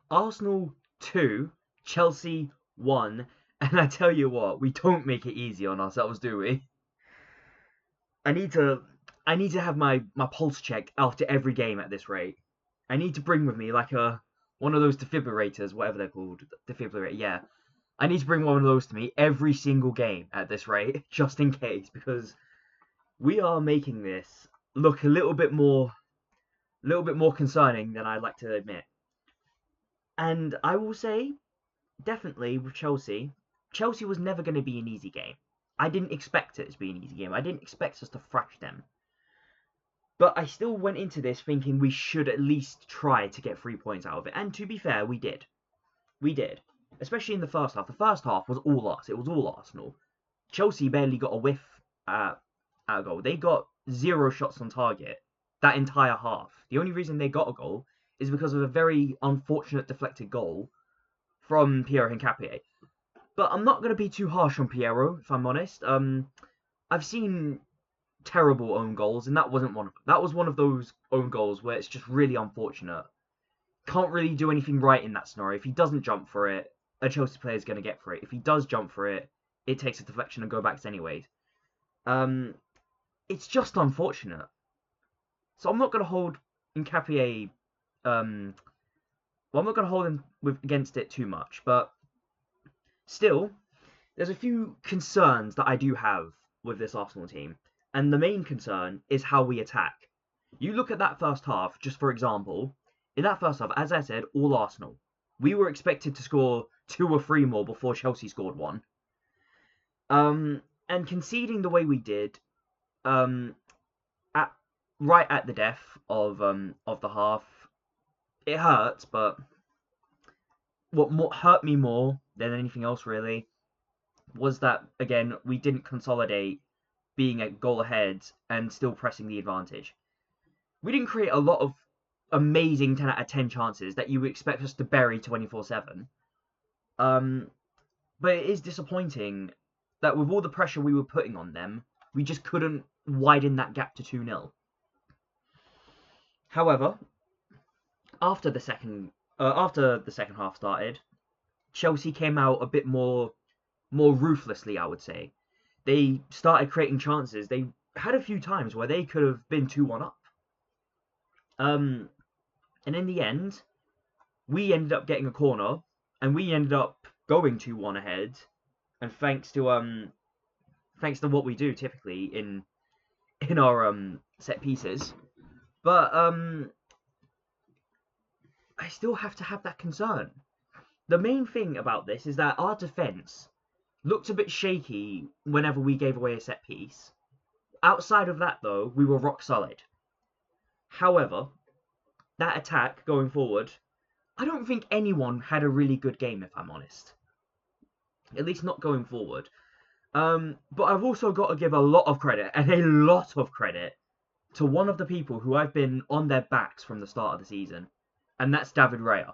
Arsenal 2, Chelsea 1, and I tell you what, we don't make it easy on ourselves, do we? I need to I need to have my pulse checked after every game at this rate. I need to bring with me like a one of those defibrillators, whatever they're called, defibrillator. Yeah, I need to bring one of those to me every single game at this rate, just in case, because we are making this look a little bit more concerning than I'd like to admit. And I will say, definitely with Chelsea, Chelsea was never going to be an easy game. I didn't expect it to be an easy game. I didn't expect us to thrash them. But I still went into this thinking we should at least try to get 3 points out of it. And to be fair, we did. We did. Especially in the first half. The first half was all us. It was all Arsenal. Chelsea barely got a whiff at a goal. They got 0 shots on target that entire half. The only reason they got a goal is because of a very unfortunate deflected goal from Piero Hincapié. But I'm not going to be too harsh on Piero, if I'm honest. I've seen terrible own goals, and that wasn't one of them. That was one of those own goals where it's just really unfortunate. Can't really do anything right in that scenario. If he doesn't jump for it, a Chelsea player is going to get for it. If he does jump for it, it takes a deflection and go backs anyways. Um, it's just unfortunate. So I'm not going to hold Nkapie. Well, I'm not going to hold him against it too much, but still, there's a few concerns that I do have with this Arsenal team, and the main concern is how we attack. You look at that first half, just for example. In that first half, as I said, all Arsenal. We were expected to score 2 or 3 more before Chelsea scored one. And conceding the way we did, um, at right at the death of the half, it hurts. But what hurt me more than anything else really was that again we didn't consolidate being a goal ahead and still pressing the advantage. We didn't create a lot of amazing 10 out of 10 chances that you would expect us to bury 24/7. Um, but it is disappointing that with all the pressure we were putting on them, we just couldn't widen that gap to 2-0. However, after the second half started, Chelsea came out a bit more ruthlessly, I would say. They started creating chances. They had a few times where they could have been 2-1 up. And in the end, we ended up getting a corner, and we ended up going 2-1 ahead. And thanks to what we do typically in our set pieces. But I still have to have that concern. The main thing about this is that our defense looked a bit shaky whenever we gave away a set piece. Outside of that, though, we were rock solid. However, that attack going forward, I don't think anyone had a really good game, if I'm honest. At least not going forward. But I've also got to give a lot of credit, and a lot of credit, to one of the people who I've been on their backs from the start of the season, and that's David Raya.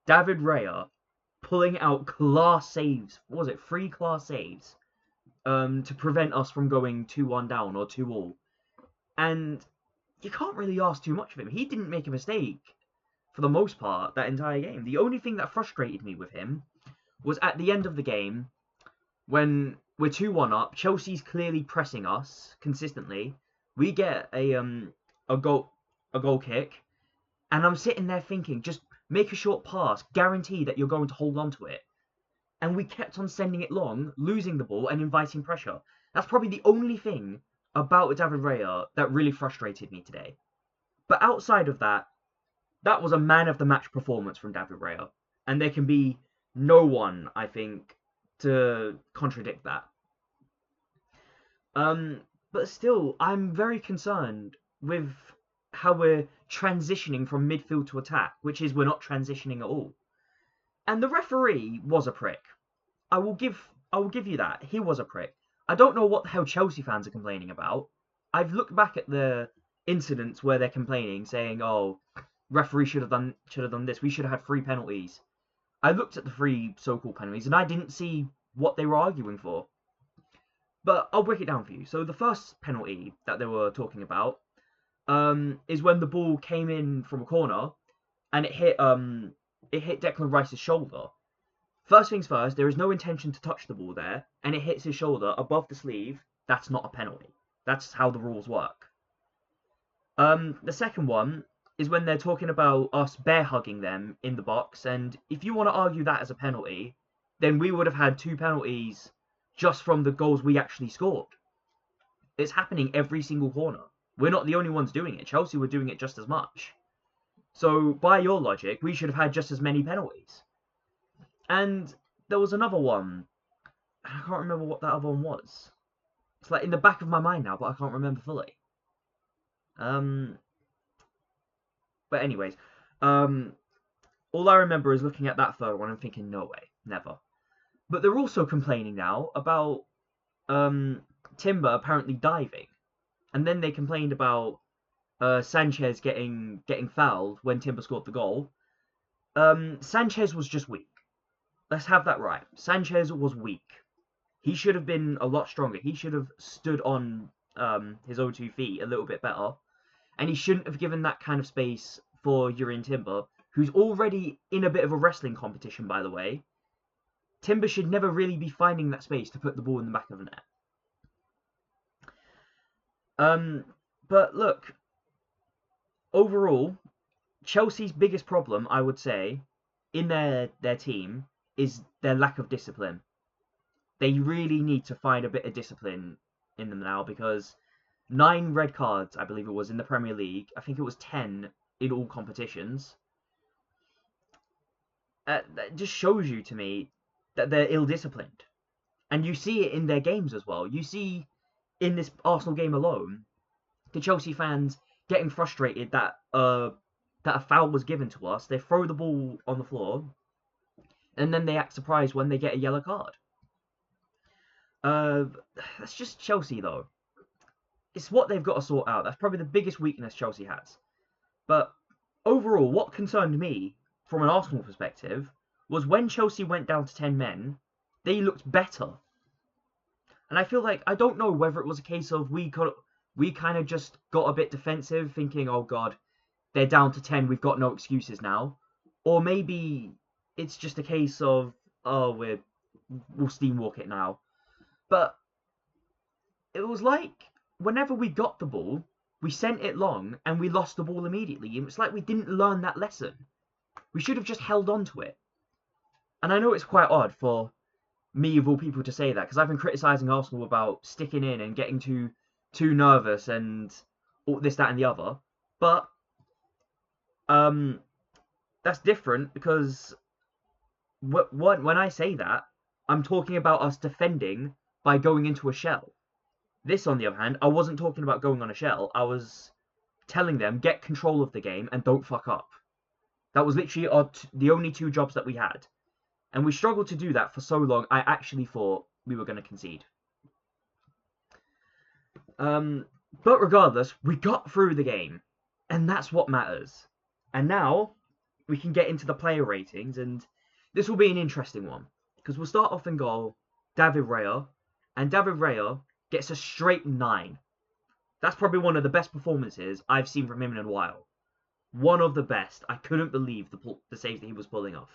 David Raya pulling out class saves. What was it? 3 class saves to prevent us from going 2-1 down or 2-all. And you can't really ask too much of him. He didn't make a mistake for the most part that entire game. The only thing that frustrated me with him was at the end of the game when we're 2-1 up. Chelsea's clearly pressing us consistently. We get a goal kick, and I'm sitting there thinking, just make a short pass, guarantee that you're going to hold on to it. And we kept on sending it long, losing the ball and inviting pressure. That's probably the only thing about David Raya that really frustrated me today. But outside of that, that was a man of the match performance from David Raya. And there can be no one, I think, to contradict that. But still, I'm very concerned with how we're transitioning from midfield to attack, which is we're not transitioning at all. And the referee was a prick. I will give you that. He was a prick. I don't know what the hell Chelsea fans are complaining about. I've looked back at the incidents where they're complaining, saying, "Oh, referee should have done this. We should have had 3 penalties." I looked at the 3 so-called penalties, and I didn't see what they were arguing for. But I'll break it down for you. So the first penalty that they were talking about is when the ball came in from a corner and it hit it hit Declan Rice's shoulder. First things first, there is no intention to touch the ball there, and it hits his shoulder above the sleeve. That's not a penalty. That's how the rules work. The second one is when they're talking about us bear hugging them in the box, and if you want to argue that as a penalty, then we would have had 2 penalties just from the goals we actually scored. It's happening every single corner. We're not the only ones doing it. Chelsea were doing it just as much. So, by your logic, we should have had just as many penalties. And there was another one. I can't remember what that other one was. It's like in the back of my mind now, but I can't remember fully. But anyways, all I remember is looking at that third one and thinking, no way, never. But they're also complaining now about Timber apparently diving, and then they complained about Sanchez getting fouled when Timber scored the goal. Sanchez was just weak. Let's have that right. Sanchez was weak. He should have been a lot stronger. He should have stood on his own 2 feet a little bit better. And he shouldn't have given that kind of space for Jurrien Timber, who's already in a bit of a wrestling competition, by the way. Timber should never really be finding that space to put the ball in the back of the net. But look, overall, Chelsea's biggest problem, I would say, in their team is their lack of discipline. They really need to find a bit of discipline in them now, because 9 red cards, I believe it was, in the Premier League. I think it was 10 in all competitions. That just shows you to me that they're ill-disciplined. And you see it in their games as well. You see in this Arsenal game alone, the Chelsea fans getting frustrated that a foul was given to us. They throw the ball on the floor, and then they act surprised when they get a yellow card. That's just Chelsea, though. It's what they've got to sort out. That's probably the biggest weakness Chelsea has. But overall, what concerned me from an Arsenal perspective was when Chelsea went down to 10 men, they looked better. And I feel like, I don't know whether it was a case of we kind of just got a bit defensive, thinking, oh god, they're down to 10, we've got no excuses now. Or maybe it's just a case of, oh, we'll steamwalk it now. But it was like, whenever we got the ball, we sent it long and we lost the ball immediately. It was like we didn't learn that lesson. We should have just held on to it. And I know it's quite odd for me, of all people, to say that, because I've been criticising Arsenal about sticking in and getting too nervous and all this, that and the other. But that's different, because when I say that, I'm talking about us defending by going into a shell. This, on the other hand, I wasn't talking about going on a shell. I was telling them, get control of the game and don't fuck up. That was literally the only 2 jobs that we had. And we struggled to do that for so long, I actually thought we were going to concede. But regardless, we got through the game. And that's what matters. And now, we can get into the player ratings. And this will be an interesting one. Because we'll start off in goal, David Raya. And David Raya gets a straight 9. That's probably one of the best performances I've seen from him in a while. One of the best. I couldn't believe the saves that he was pulling off.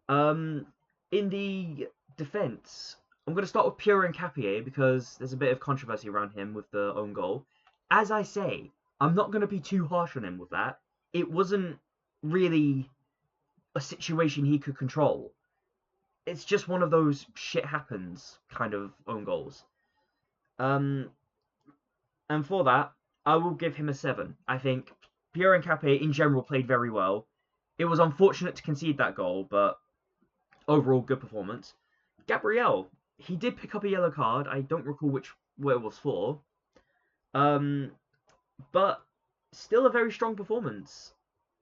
In the defence, I'm going to start with Pierre Nketiah, because there's a bit of controversy around him with the own goal. As I say, I'm not going to be too harsh on him with that. It wasn't really a situation he could control. It's just one of those shit happens kind of own goals. And for that, I will give him a 7. I think Pierre Nketiah in general played very well. It was unfortunate to concede that goal, but overall good performance. Gabriel, he did pick up a yellow card. I don't recall what it was for. But still a very strong performance.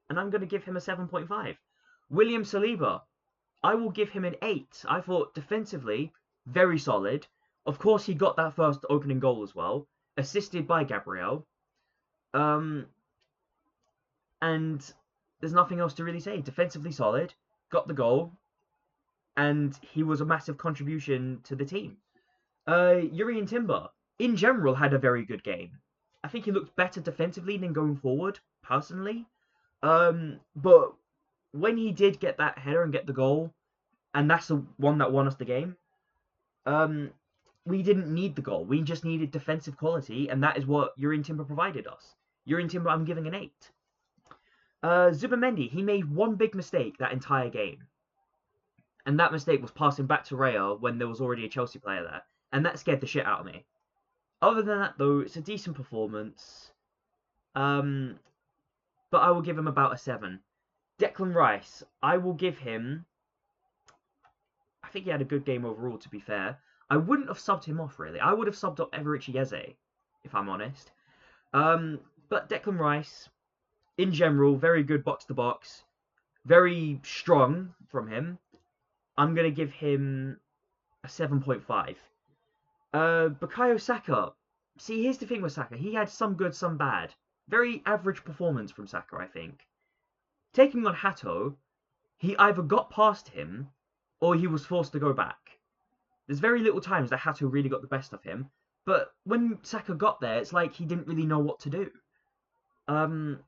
And I'm going to give him a 7.5. William Saliba, I will give him an 8. I thought defensively, very solid. Of course, he got that first opening goal as well, assisted by Gabriel. And there's nothing else to really say. Defensively solid, got the goal, and he was a massive contribution to the team. Jurrien Timber, in general, had a very good game. I think he looked better defensively than going forward, personally. But when he did get that header and get the goal, and that's the one that won us the game, we didn't need the goal. We just needed defensive quality, and that is what Jurrien Timber provided us. Jurrien Timber, I'm giving an 8. Zubimendi, he made one big mistake that entire game. And that mistake was passing back to Raya when there was already a Chelsea player there. And that scared the shit out of me. Other than that, though, it's a decent performance. But I will give him about a 7. Declan Rice, I will give him... I think he had a good game overall, to be fair. I wouldn't have subbed him off, really. I would have subbed up Eberechi Eze, if I'm honest. But Declan Rice, in general, very good box-to-box. Very strong from him. I'm going to give him a 7.5. Bukayo Saka. See, here's the thing with Saka. He had some good, some bad. Very average performance from Saka, I think. Taking on Hato, he either got past him or he was forced to go back. There's very little times that Hato really got the best of him. But when Saka got there, it's like he didn't really know what to do. But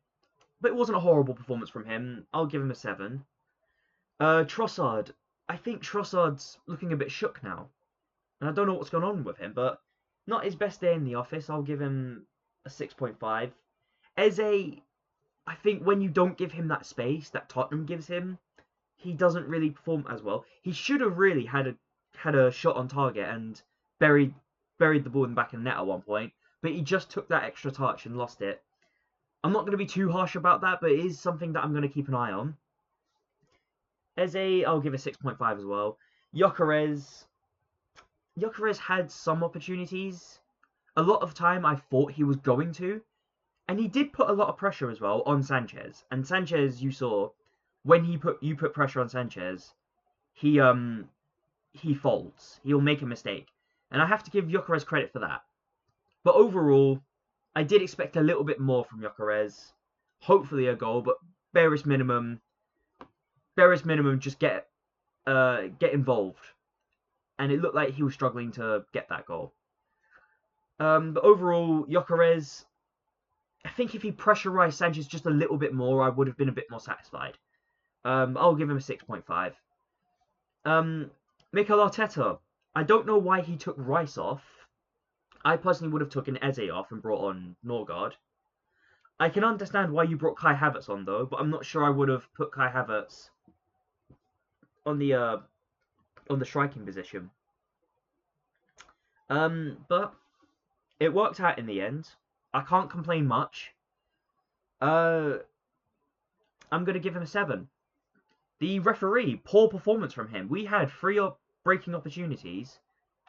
it wasn't a horrible performance from him. I'll give him a 7. Trossard. I think Trossard's looking a bit shook now. And I don't know what's going on with him, but not his best day in the office. I'll give him a 6.5. Eze, I think when you don't give him that space that Tottenham gives him, he doesn't really perform as well. He should have really had a shot on target and buried the ball in the back of the net at one point, but he just took that extra touch and lost it. I'm not going to be too harsh about that, but it is something that I'm going to keep an eye on. Eze, I'll give a 6.5 as well. Gyökeres had some opportunities. A lot of time I thought he was going to. And he did put a lot of pressure as well on Sanchez. And Sanchez, you saw, when you put pressure on Sanchez, he folds. He'll make a mistake. And I have to give Gyökeres credit for that. But overall, I did expect a little bit more from Gyökeres. Hopefully a goal, but barest minimum, just get involved. And it looked like he was struggling to get that goal. But overall, Gyökeres, I think if he pressurized Sanchez just a little bit more, I would have been a bit more satisfied. I'll give him a 6.5. Mikel Arteta, I don't know why he took Rice off. I personally would have taken Eze off and brought on Norgard. I can understand why you brought Kai Havertz on, though, but I'm not sure I would have put Kai Havertz on the striking position. But it worked out in the end. I can't complain much. I'm going to give him a 7. The referee, poor performance from him. We had 3 breaking opportunities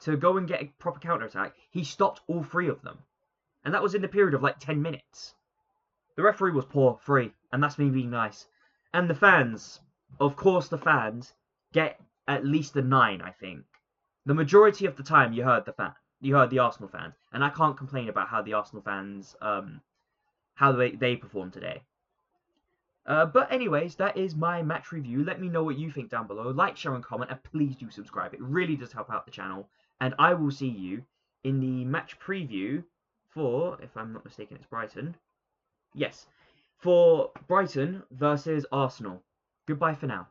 to go and get a proper counter-attack. He stopped all 3 of them. And that was in the period of like 10 minutes. The referee was poor, 3. And that's me being nice. And the fans, of course the fans, get at least a 9, I think. The majority of the time you heard the Arsenal fans. And I can't complain about how the Arsenal fans, how they performed today. But anyways, that is my match review. Let me know what you think down below. Like, share, and comment, and please do subscribe. It really does help out the channel. And I will see you in the match preview for, if I'm not mistaken, it's Brighton. Yes, for Brighton versus Arsenal. Goodbye for now.